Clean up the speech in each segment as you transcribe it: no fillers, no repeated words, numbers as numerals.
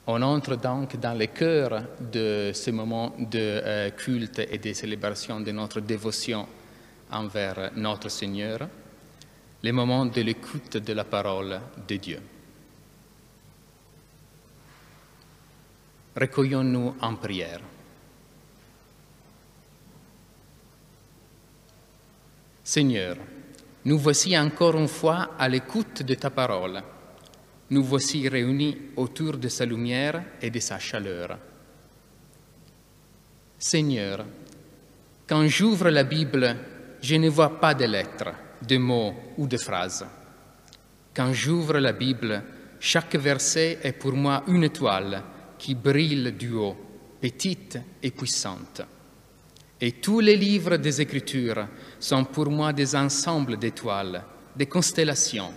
On entre donc dans le cœur de ce moment de culte et de célébration de notre dévotion envers notre Seigneur, le moment de l'écoute de la parole de Dieu. Recueillons-nous en prière. Seigneur, nous voici encore une fois à l'écoute de ta parole. Nous voici réunis autour de sa lumière et de sa chaleur. Seigneur, quand j'ouvre la Bible, je ne vois pas de lettres, de mots ou de phrases. Quand j'ouvre la Bible, chaque verset est pour moi une étoile qui brille du haut, petite et puissante. Et tous les livres des Écritures sont pour moi des ensembles d'étoiles, des constellations,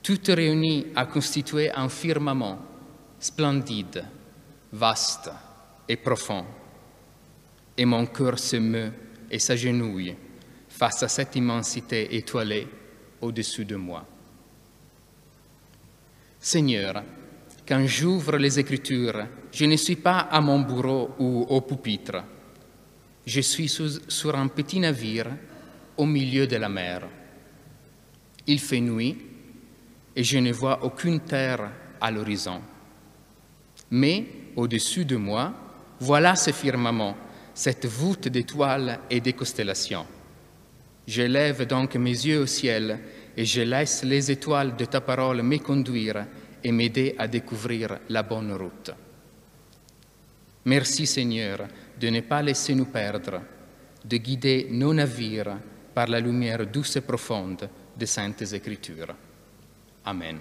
toutes réunies à constituer un firmament splendide, vaste et profond. Et mon cœur se meut et s'agenouille face à cette immensité étoilée au-dessus de moi. Seigneur, quand j'ouvre les Écritures, je ne suis pas à mon bureau ou au pupitre. Je suis sur un petit navire au milieu de la mer. Il fait nuit et je ne vois aucune terre à l'horizon. Mais au-dessus de moi, voilà ce firmament, cette voûte d'étoiles et de constellations. Je lève donc mes yeux au ciel et je laisse les étoiles de ta parole me conduire et m'aider à découvrir la bonne route. Merci Seigneur de ne pas laisser nous perdre, de guider nos navires par la lumière douce et profonde des Saintes Écritures. Amen.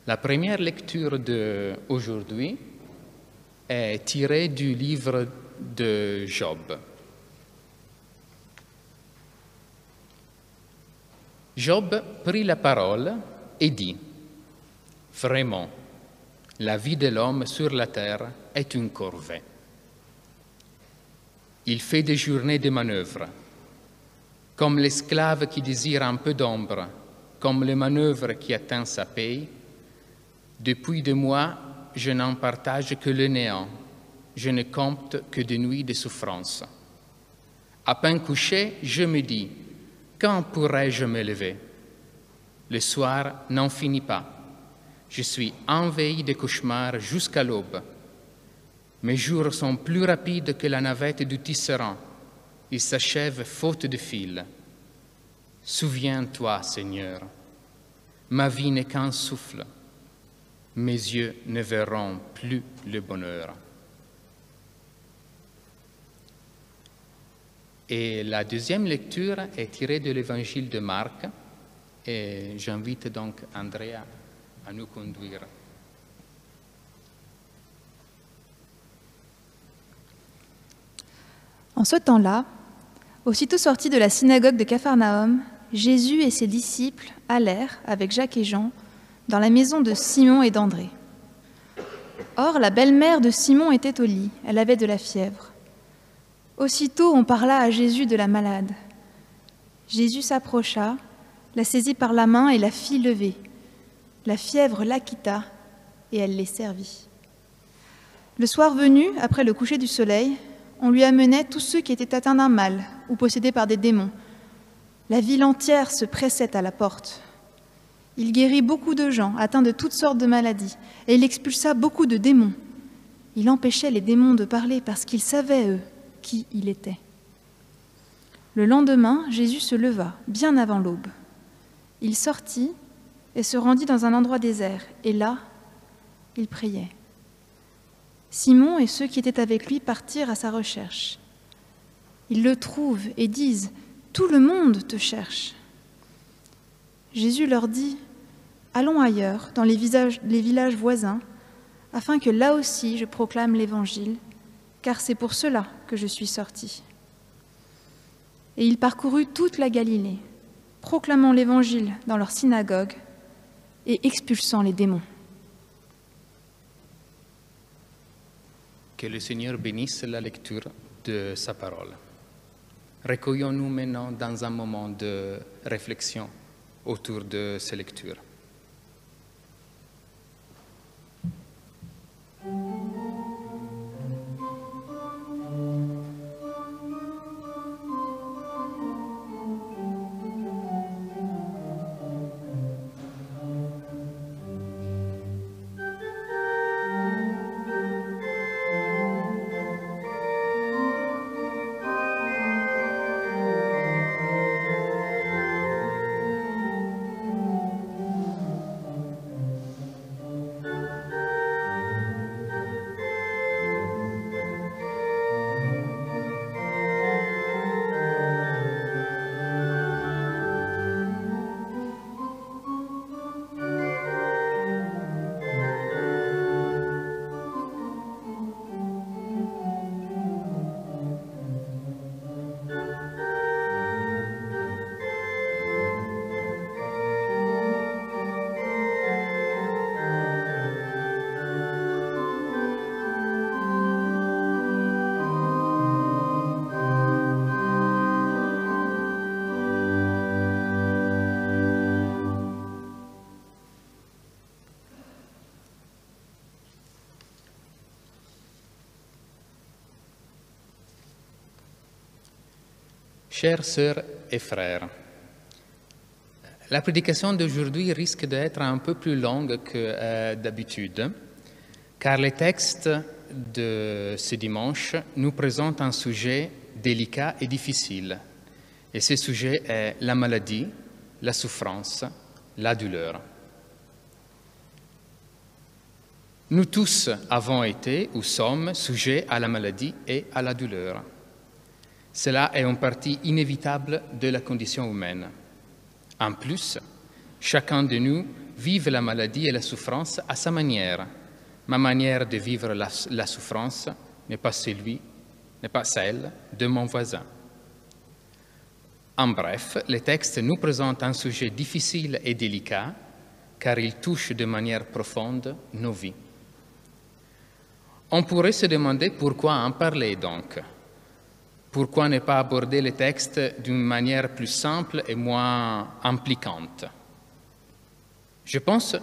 La première lecture d'aujourd'hui est tirée du livre de Job. Job prit la parole et dit « Vraiment, la vie de l'homme sur la terre est une corvée. Il fait des journées de manœuvres, comme l'esclave qui désire un peu d'ombre, comme le manœuvre qui atteint sa paye. Depuis 2 mois, je n'en partage que le néant, je ne compte que des nuits de souffrance. À peine couché, je me dis, quand pourrai-je me lever? Le soir n'en finit pas. Je suis envahi de cauchemars jusqu'à l'aube. Mes jours sont plus rapides que la navette du tisserand. Ils s'achèvent faute de fil. Souviens-toi, Seigneur, ma vie n'est qu'un souffle. Mes yeux ne verront plus le bonheur. Et la deuxième lecture est tirée de l'évangile de Marc. Et j'invite donc Andrea à nous conduire. En ce temps-là, aussitôt sortis de la synagogue de Capharnaüm, Jésus et ses disciples allèrent, avec Jacques et Jean, dans la maison de Simon et d'André. Or, la belle-mère de Simon était au lit, elle avait de la fièvre. Aussitôt, on parla à Jésus de la malade. Jésus s'approcha, la saisit par la main et la fit lever. La fièvre la quitta et elle les servit. Le soir venu, après le coucher du soleil, on lui amenait tous ceux qui étaient atteints d'un mal ou possédés par des démons. La ville entière se pressait à la porte. Il guérit beaucoup de gens atteints de toutes sortes de maladies et il expulsa beaucoup de démons. Il empêchait les démons de parler parce qu'ils savaient, eux, qui il était. Le lendemain, Jésus se leva, bien avant l'aube. Il sortit et se rendit dans un endroit désert, et là, il priait. Simon et ceux qui étaient avec lui partirent à sa recherche. Ils le trouvent et disent « Tout le monde te cherche ». Jésus leur dit « Allons ailleurs, dans les villages voisins, afin que là aussi je proclame l'Évangile, car c'est pour cela que je suis sorti. » Et il parcourut toute la Galilée, proclamant l'Évangile dans leur synagogue et expulsant les démons. Que le Seigneur bénisse la lecture de sa parole. Recueillons-nous maintenant dans un moment de réflexion autour de ces lectures. Chères sœurs et frères, la prédication d'aujourd'hui risque d'être un peu plus longue que d'habitude, car les textes de ce dimanche nous présentent un sujet délicat et difficile. Et ce sujet est la maladie, la souffrance, la douleur. Nous tous avons été ou sommes sujets à la maladie et à la douleur. Cela est une partie inévitable de la condition humaine. En plus, chacun de nous vit la maladie et la souffrance à sa manière. Ma manière de vivre la souffrance n'est pas celle de mon voisin. En bref, les textes nous présentent un sujet difficile et délicat, car il touche de manière profonde nos vies. On pourrait se demander pourquoi en parler donc. Pourquoi ne pas aborder les textes d'une manière plus simple et moins impliquante? Je pense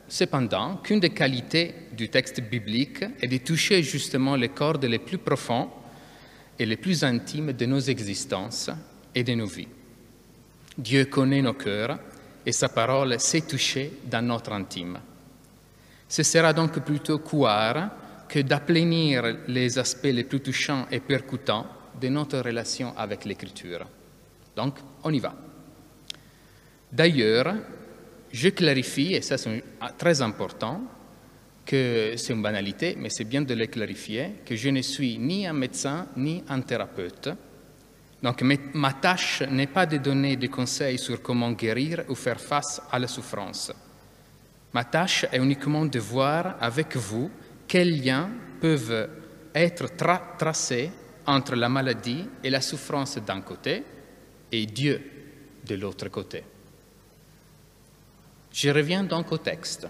cependant qu'une des qualités du texte biblique est de toucher justement les cordes les plus profonds et les plus intimes de nos existences et de nos vies. Dieu connaît nos cœurs et sa parole sait toucher dans notre intime. Ce sera donc plutôt couard que d'aplanir les aspects les plus touchants et percutants de notre relation avec l'Écriture. Donc, on y va. D'ailleurs, je clarifie, et ça c'est très important, que c'est une banalité, mais c'est bien de le clarifier, que je ne suis ni un médecin ni un thérapeute. Donc, ma tâche n'est pas de donner des conseils sur comment guérir ou faire face à la souffrance. Ma tâche est uniquement de voir avec vous quels liens peuvent être tracés entre la maladie et la souffrance d'un côté et Dieu de l'autre côté. Je reviens donc au texte.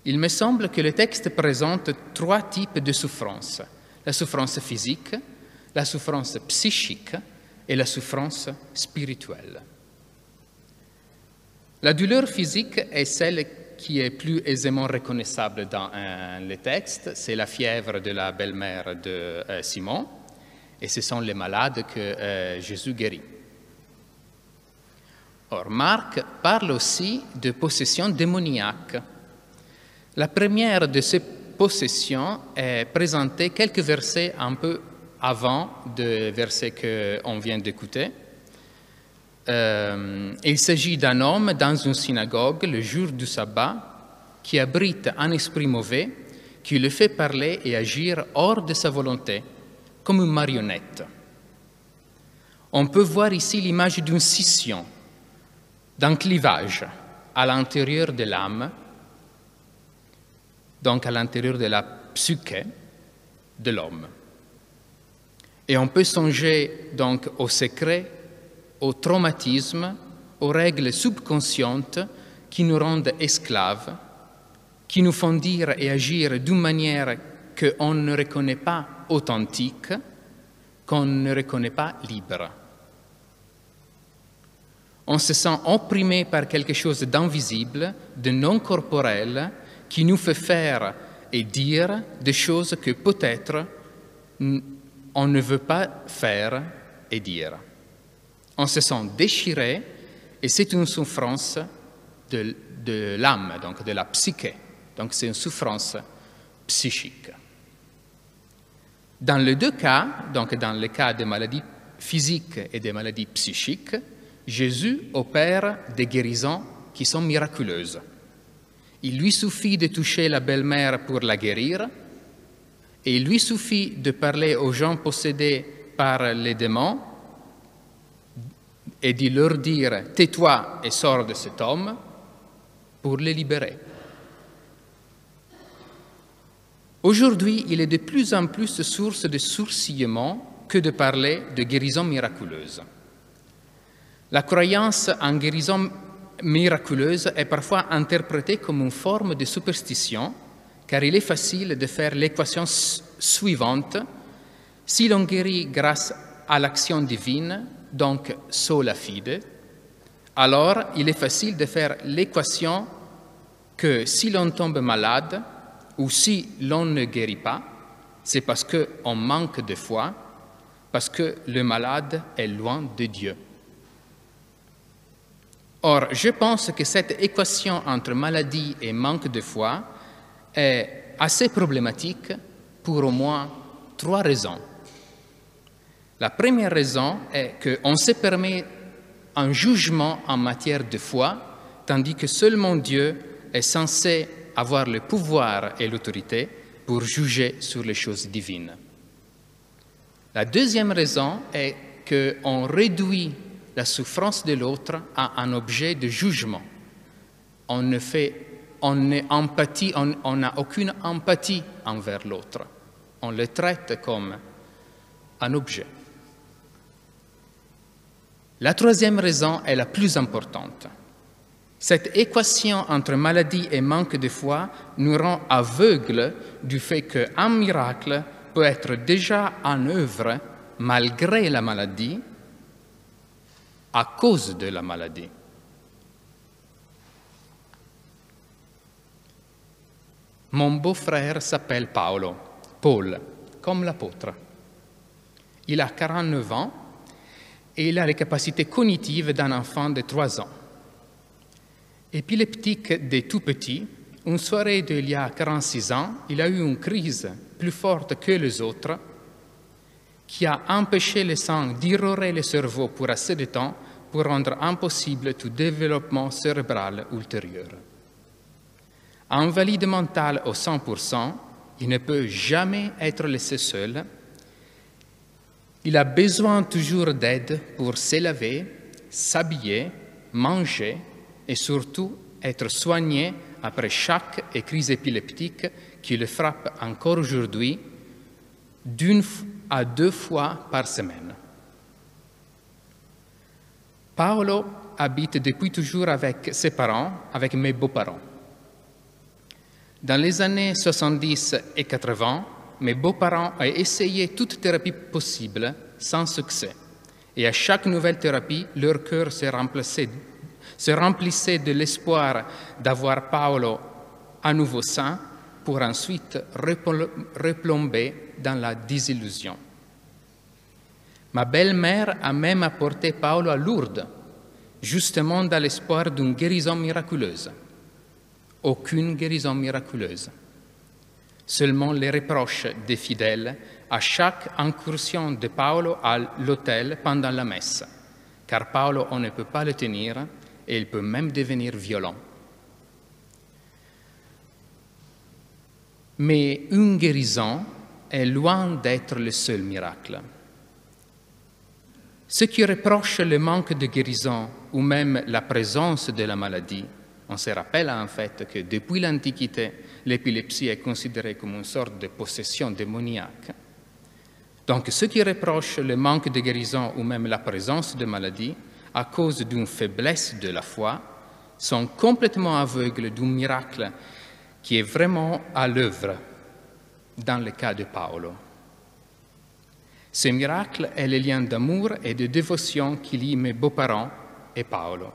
Il me semble que le texte présente 3 types de souffrance: la souffrance physique, la souffrance psychique et la souffrance spirituelle. La douleur physique est celle qui est plus aisément reconnaissable dans les textes. C'est la fièvre de la belle-mère de Simon, et ce sont les malades que Jésus guérit. Or, Marc parle aussi de possession démoniaque. La première de ces possessions est présentée quelques versets un peu avant le verset qu'on vient d'écouter. Il s'agit d'un homme dans une synagogue le jour du sabbat qui abrite un esprit mauvais qui le fait parler et agir hors de sa volonté, comme une marionnette. On peut voir ici l'image d'une scission, d'un clivage à l'intérieur de l'âme, donc à l'intérieur de la psyché de l'homme. Et on peut songer donc au secret, au traumatisme, aux règles subconscientes qui nous rendent esclaves, qui nous font dire et agir d'une manière qu'on ne reconnaît pas authentique, qu'on ne reconnaît pas libre. On se sent opprimé par quelque chose d'invisible, de non corporel, qui nous fait faire et dire des choses que peut-être on ne veut pas faire et dire. On se sent déchiré et c'est une souffrance de l'âme, donc de la psyché. Donc c'est une souffrance psychique. Dans les 2 cas, donc dans le cas des maladies physiques et des maladies psychiques, Jésus opère des guérisons qui sont miraculeuses. Il lui suffit de toucher la belle-mère pour la guérir, et il lui suffit de parler aux gens possédés par les démons et de leur dire « tais-toi et sors de cet homme » pour les libérer. Aujourd'hui, il est de plus en plus source de sourcillement que de parler de guérison miraculeuse. La croyance en guérison miraculeuse est parfois interprétée comme une forme de superstition, car il est facile de faire l'équation suivante. Si l'on guérit grâce à l'action divine, donc sola fide, alors il est facile de faire l'équation que si l'on tombe malade ou si l'on ne guérit pas, c'est parce qu'on manque de foi, parce que le malade est loin de Dieu. Or, je pense que cette équation entre maladie et manque de foi est assez problématique pour au moins 3 raisons. La première raison est qu'on se permet un jugement en matière de foi, tandis que seulement Dieu est censé avoir le pouvoir et l'autorité pour juger sur les choses divines. La deuxième raison est qu'on réduit la souffrance de l'autre à un objet de jugement. On n'a aucune empathie envers l'autre. On le traite comme un objet. La troisième raison est la plus importante. Cette équation entre maladie et manque de foi nous rend aveugles du fait qu'un miracle peut être déjà en œuvre malgré la maladie, à cause de la maladie. Mon beau-frère s'appelle Paul, comme l'apôtre. Il a 49 ans et il a les capacités cognitives d'un enfant de 3 ans. Épileptique dès tout petit, une soirée d'il y a 46 ans, il a eu une crise plus forte que les autres qui a empêché le sang d'irrorer le cerveau pour assez de temps pour rendre impossible tout développement cérébral ultérieur. Invalide mental au 100%, il ne peut jamais être laissé seul. Il a besoin toujours d'aide pour se laver, s'habiller, manger et surtout être soigné après chaque crise épileptique qui le frappe encore aujourd'hui, d'1 à 2 fois par semaine. Paolo habite depuis toujours avec ses parents, avec mes beaux-parents. Dans les années 70 et 80, mes beaux-parents ont essayé toute thérapie possible sans succès. Et à chaque nouvelle thérapie, leur cœur se remplissait de l'espoir d'avoir Paolo à nouveau sain pour ensuite replomber dans la désillusion. Ma belle-mère a même apporté Paolo à Lourdes, justement dans l'espoir d'une guérison miraculeuse. Aucune guérison miraculeuse. Seulement les reproches des fidèles à chaque incursion de Paolo à l'autel pendant la messe, car Paolo, on ne peut pas le tenir et il peut même devenir violent. Mais une guérison est loin d'être le seul miracle. Ceux qui reprochent le manque de guérison ou même la présence de la maladie, on se rappelle en fait que depuis l'Antiquité, l'épilepsie est considérée comme une sorte de possession démoniaque. Donc ceux qui reprochent le manque de guérison ou même la présence de maladie à cause d'une faiblesse de la foi sont complètement aveugles d'un miracle qui est vraiment à l'œuvre dans le cas de Paolo. Ce miracle est le lien d'amour et de dévotion qui lie mes beaux-parents et Paolo.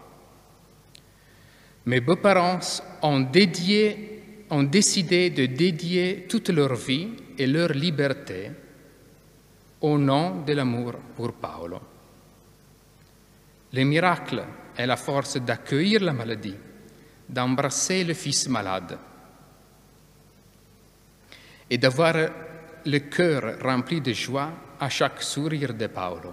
Mes beaux-parents ont décidé de dédier toute leur vie et leur liberté au nom de l'amour pour Paolo. Le miracle est la force d'accueillir la maladie, d'embrasser le fils malade et d'avoir le cœur rempli de joie à chaque sourire de Paolo.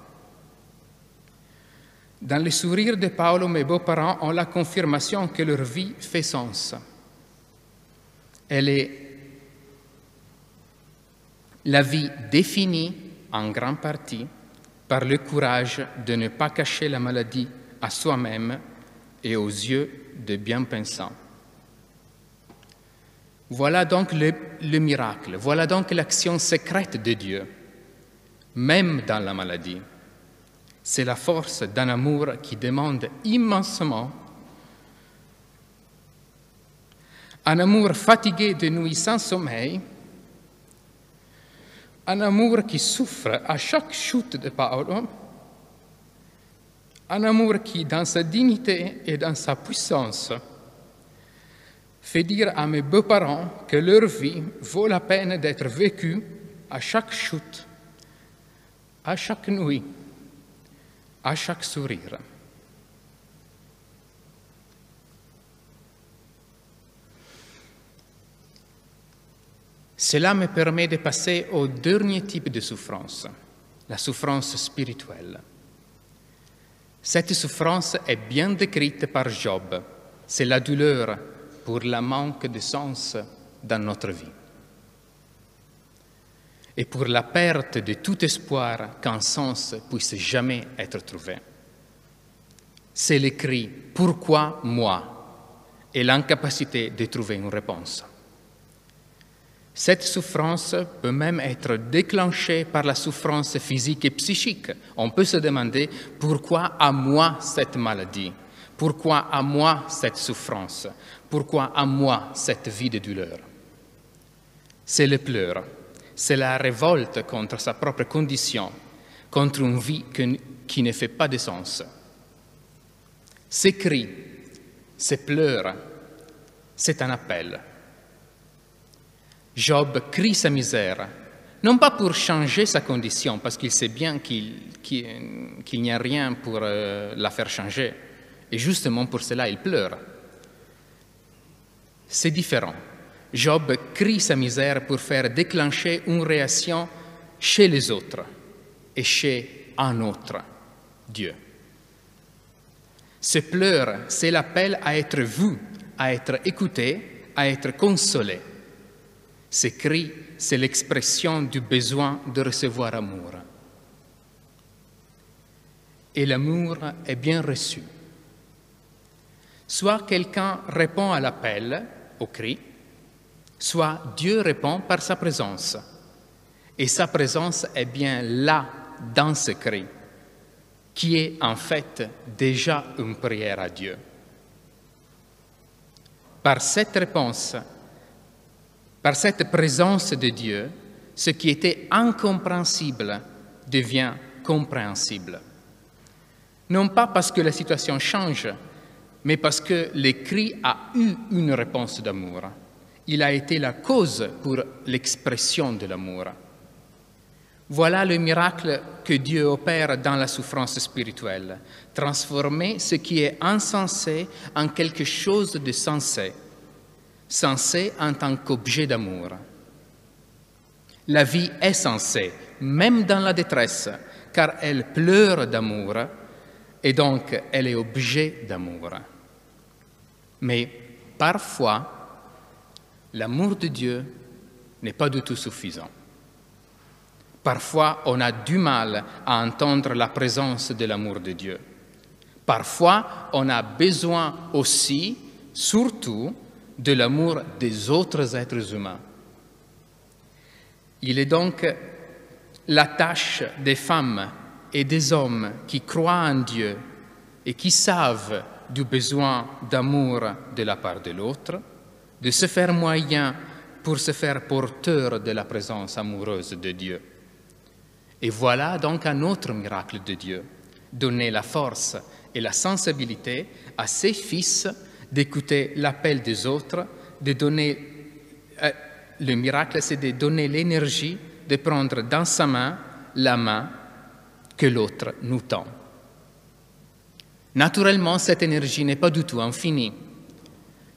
Dans le sourire de Paolo, mes beaux-parents ont la confirmation que leur vie fait sens. Elle est la vie définie en grande partie par le courage de ne pas cacher la maladie à soi-même et aux yeux de bien-pensants. Voilà donc le miracle, voilà donc l'action secrète de Dieu, même dans la maladie. C'est la force d'un amour qui demande immensément, un amour fatigué de nuit sans sommeil, un amour qui souffre à chaque chute de Paolo, un amour qui, dans sa dignité et dans sa puissance, fait dire à mes beaux-parents que leur vie vaut la peine d'être vécue à chaque chute, à chaque nuit, à chaque sourire. Cela me permet de passer au dernier type de souffrance, la souffrance spirituelle. Cette souffrance est bien décrite par Job. C'est la douleur pour le manque de sens dans notre vie. Et pour la perte de tout espoir qu'un sens puisse jamais être trouvé. C'est le cri « Pourquoi moi ?» et l'incapacité de trouver une réponse. Cette souffrance peut même être déclenchée par la souffrance physique et psychique. On peut se demander « Pourquoi à moi cette maladie ? Pourquoi à moi cette souffrance ? Pourquoi à moi cette vie de douleur ?» C'est le pleur. C'est la révolte contre sa propre condition, contre une vie qui ne fait pas de sens. Ces cris, ces pleurs, c'est un appel. Job crie sa misère, non pas pour changer sa condition, parce qu'il sait bien qu'il n'y a rien pour la faire changer, et justement pour cela il pleure. C'est différent. Job crie sa misère pour faire déclencher une réaction chez les autres et chez un autre, Dieu. Ce pleur, c'est l'appel à être vu, à être écouté, à être consolé. Ce cri, c'est l'expression du besoin de recevoir amour. Et l'amour est bien reçu. Soit quelqu'un répond à l'appel, au cri, soit Dieu répond par sa présence. Et sa présence est bien là, dans ce cri, qui est en fait déjà une prière à Dieu. Par cette réponse, par cette présence de Dieu, ce qui était incompréhensible devient compréhensible. Non pas parce que la situation change, mais parce que le cri a eu une réponse d'amour. Il a été la cause pour l'expression de l'amour. Voilà le miracle que Dieu opère dans la souffrance spirituelle, transformer ce qui est insensé en quelque chose de sensé, sensé en tant qu'objet d'amour. La vie est sensée, même dans la détresse, car elle pleure d'amour et donc elle est objet d'amour. Mais parfois, l'amour de Dieu n'est pas du tout suffisant. Parfois, on a du mal à entendre la présence de l'amour de Dieu. Parfois, on a besoin aussi, surtout, de l'amour des autres êtres humains. Il est donc la tâche des femmes et des hommes qui croient en Dieu et qui savent du besoin d'amour de la part de l'autre, de se faire moyen pour se faire porteur de la présence amoureuse de Dieu. Et voilà donc un autre miracle de Dieu, donner la force et la sensibilité à ses fils d'écouter l'appel des autres, de donner, le miracle c'est de donner l'énergie de prendre dans sa main la main que l'autre nous tend. Naturellement, cette énergie n'est pas du tout infinie.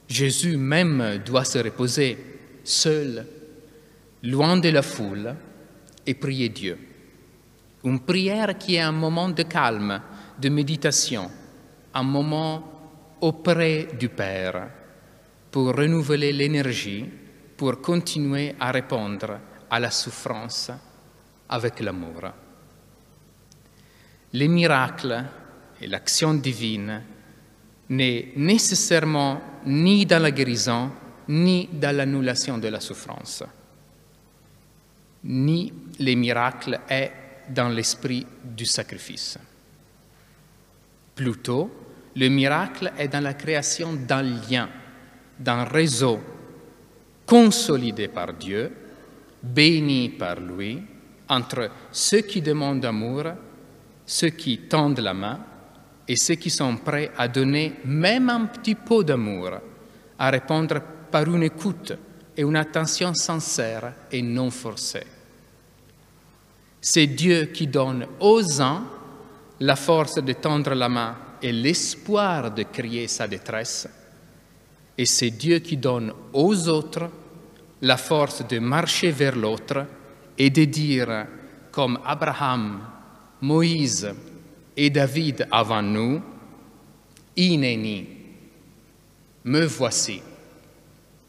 Jésus même doit se reposer seul, loin de la foule, et prier Dieu. Une prière qui est un moment de calme, de méditation, un moment auprès du Père, pour renouveler l'énergie, pour continuer à répondre à la souffrance avec l'amour. Les miracles et l'action divine n'est nécessairement ni dans la guérison, ni dans l'annulation de la souffrance, ni les miracles est dans l'esprit du sacrifice. Plutôt, le miracle est dans la création d'un lien, d'un réseau consolidé par Dieu, béni par lui, entre ceux qui demandent amour, ceux qui tendent la main et ceux qui sont prêts à donner même un petit peu d'amour, à répondre par une écoute et une attention sincère et non forcée. C'est Dieu qui donne aux uns la force de tendre la main et l'espoir de crier sa détresse. Et c'est Dieu qui donne aux autres la force de marcher vers l'autre et de dire, comme Abraham, Moïse et David avant nous, « Hineni, me voici,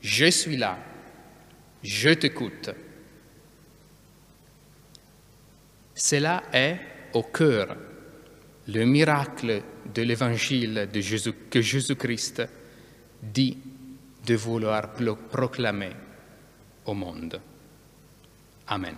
je suis là, je t'écoute ». Cela est au cœur le miracle de l'évangile que Jésus-Christ dit de vouloir proclamer au monde. Amen.